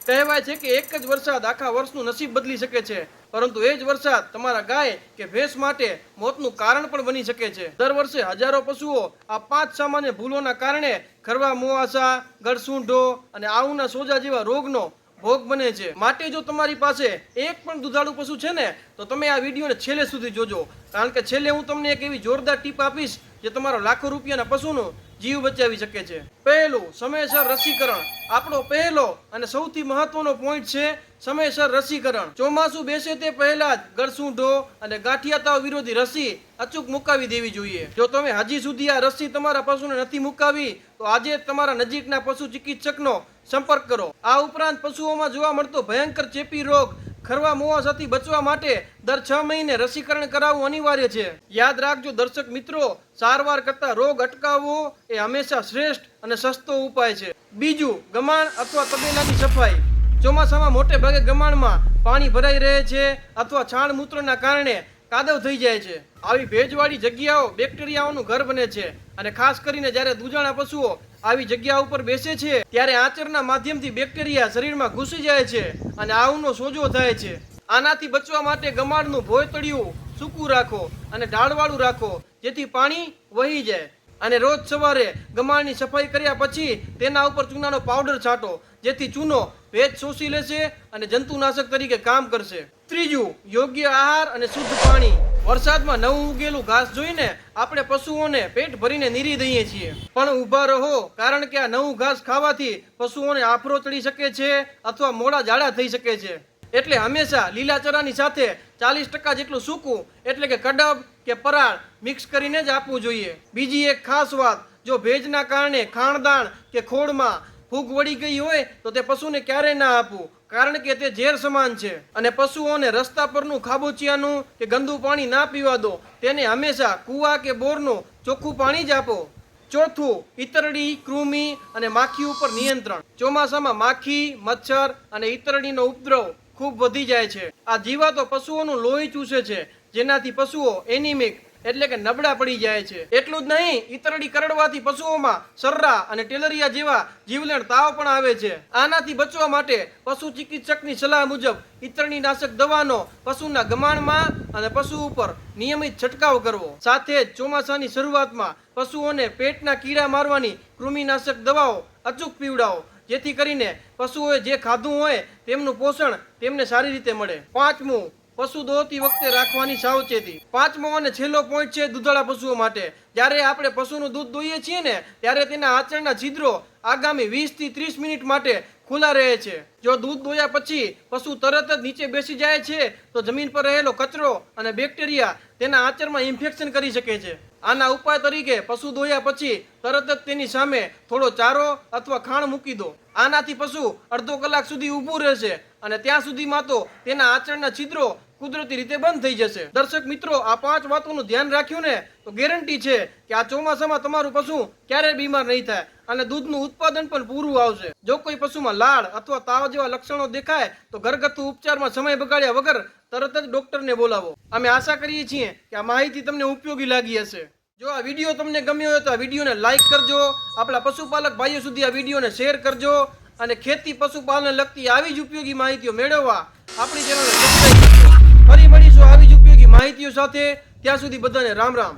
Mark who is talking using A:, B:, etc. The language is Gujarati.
A: કહેવાય છે કે એક જ વરસાદ આખા વર્ષનું નસીબ બદલી શકે છે, પરંતુ એ જ વરસાદ તમારા ગાય કે ભેંસ માટે મોતનું કારણ પણ બની શકે છે। દર વર્ષે હજારો પશુઓ આ 5 સામાન્ય ભૂલોના કારણે ખરવા મુવાસા, ગળસૂંઢો અને આવના સોજા જેવા રોગનો ભોગ બને છે। માટે જો તમારી પાસે એક પણ દુધાળુ પશુ છે ને, તો તમે આ વિડીયોને છેલ્લે સુધી જોજો, કારણ કે છેલ્લે હું તમને એક એવી જોરદાર ટીપ આપીશ જે તમારો લાખો રૂપિયાના પશુનો જીવ બચાવી શકે છે। પહેલું, સમયસર રસીકરણ। આપણો પહેલો અને સૌથી મહત્વનો પોઈન્ટ છે સમયસર રસીકરણ। ચોમાસું બેસે તે પહેલા જ ગળસૂંઢો અને ગાંઠિયા તાવ વિરોધી રસી અચૂક મુકાવી દેવી જોઈએ। જો તમે હજી સુધી આ રસી તમારા પશુને નથી મુકાવી, તો આજે જ તમારા નજીકના પશુ ચિકિત્સકનો સંપર્ક કરો। આ ઉપરાંત પશુઓમાં જોવા મળતો ભયંકર ચેપી રોગ ખરવા મુવાસાથી બચવા માટે દર 6 મહિને રસીકરણ કરાવવું અનિવાર્ય છે। યાદ રાખજો દર્શક મિત્રો, સારવાર કરતા રોગ અટકાવવો એ હંમેશા શ્રેષ્ઠ અને સસ્તો ઉપાય છે। બીજું, ગમાણ અથવા તબેલાની સફાઈ। ચોમાસામાં મોટે ભાગે ગમાણમાં પાણી ભરાઈ રહે છે અથવા છાણ મૂત્રના કારણે કાદવ થઈ જાય છે। આવી ભેજવાળી જગ્યાઓ બેક્ટેરિયાઓનું ઘર બને છે, અને ખાસ કરીને જ્યારે દૂધાળા પશુઓ આવી જગ્યા ઉપર બેસે છે ત્યારે આચરના માધ્યમથી બેક્ટેરિયા શરીરમાં ઘૂસી જાય છે અને આવનો સોજો થાય છે। આનાથી બચવા માટે ગમાણનું ભોયતળિયું સૂકું રાખો અને ઢાળવાળું રાખો, જેથી પાણી વહી જાય। અને રોજ સવારે ગમાણની સફાઈ કર્યા પછી તેના ઉપર ચૂનાનો પાવડર છાંટો, જેથી ચૂનો ભેજ શોષી લેશે અને જંતુનાશક તરીકે કામ કરશે। ત્રીજું, યોગ્ય આહાર અને શુદ્ધ પાણી। વરસાદમાં નવું ઉગેલું ઘાસ જોઈને આપણે પશુઓને પેટ ભરીને નીરી દઈએ છીએ, પણ ઊભા રહો, કારણ કે આ નવું ઘાસ ખાવાથી પશુઓને આફરો ચડી શકે છે અથવા મોડા ઝાડા થઈ શકે છે। એટલે હંમેશા લીલાચરાની સાથે 40% જેટલું સૂકું એટલે કે કડબ કે પરાળ મિક્સ કરીને જ આપવું જોઈએ। બીજી એક ખાસ વાત, જો ભેજના કારણે ખાણદાણ કે ખોળમાં ફૂગ વળી ગઈ હોય તો તે પશુને ક્યારેય ના આપવું, કારણ કે તે ઝેર સમાન છે। અને પશુઓને રસ્તા પરનું ખાબોચિયાનું કે ગંદુ પાણી ના પીવા દો, તેને હંમેશા કૂવા કે બોરનું ચોખ્ખું પાણી જ આપો। ચોથું, ઈતરડી, કૃમિ અને માખી ઉપર નિયંત્રણ। ચોમાસામાં માખી, મચ્છર અને ઈતરડીનો ઉપદ્રવ ખૂબ વધી જાય છે। આ જીવાતો પશુઓનું લોહી ચૂસે છે, જેનાથી પશુઓ એનિમિક એટલે કે નબળા પડી જાય છે। એટલું જ નહીં, ઈતરડી કરડવાથી પશુઓમાં સર્રા અને ટેલરિયા જેવા જીવલેણ તાવ પણ આવે છે। આનાથી બચવા માટે પશુ ચિકિત્સકની સલાહ મુજબ ઈતરણીનાશક દવાનો પશુના ગમાણમાં અને પશુ ઉપર નિયમિત છંટકાવ કરવો। સાથે જ ચોમાસાની શરૂઆતમાં પશુઓને પેટના કીડા મારવાની કૃમિનાશક દવાઓ અચૂક પીવડાવો, જેથી કરીને પશુઓએ જે ખાધું હોય તેમનું પોષણ તેમને સારી રીતે મળે। પાંચમું, પશુ દોહતી વખતે રાખવાની સાવચેતી। પાંચમો અને છેલ્લો પોઈન્ટ છે દૂધાળા પશુઓ માટે। જ્યારે આપણે પશુનું દૂધ દોઈએ છીએ ને, ત્યારે તેના આંચળના છિદ્રો આગામી 20 થી 30 મિનિટ માટે ખુલ્લા રહે છે। જો દૂધ દોયા પછી પશુ તરત જ નીચે બેસી જાય છે, તો જમીન પર રહેલો કચરો અને બેક્ટેરિયા તેના આંચળમાં ઇન્ફેક્શન કરી શકે છે। આના ઉપાય તરીકે પશુ દોયા પછી તરત જ તેની સામે થોડો ચારો અથવા ખાણ મૂકી દો। આનાથી પશુ અડધો કલાક સુધી ઊભું રહેશે અને ત્યાં સુધીમાં તો તેના આંચળના છિદ્રો કુદરતી રીતે બંધ થઈ જશે। દર્શક મિત્રો, આ 5 વાતોનું ધ્યાન રાખ્યું ને, તો ગેરંટી છે કે આ ચોમાસામાં તમારું પશુ ક્યારેય બીમાર નહીં થાય અને દૂધનું ઉત્પાદન પણ પૂરું આવશે। જો કોઈ પશુમાં લાળ અથવા તાવ જેવા લક્ષણો દેખાય તો ઘરગથ્થુ ઉપચારમાં સમય બગાડ્યા વગર તરત જ ડોક્ટરને બોલાવો। અમે આશા કરીએ છીએ કે આ માહિતી તમને ઉપયોગી લાગી હશે। જો આ વિડીયો તમને ગમ્યો હોય તો આ વિડીયોને લાઈક કરજો, આપણા પશુપાલક ભાઈઓ સુધી આ વિડીયોને શેર કરજો, અને ખેતી પશુપાલનને લગતી આવી જ ઉપયોગી માહિતીઓ મેળવવા આપણી ચેનલને સબસ્ક્રાઇબ કરજો। ફરી મળીશું આવી જ ઉપયોગી માહિતીઓ સાથે, ત્યાં સુધી બધાને રામ રામ।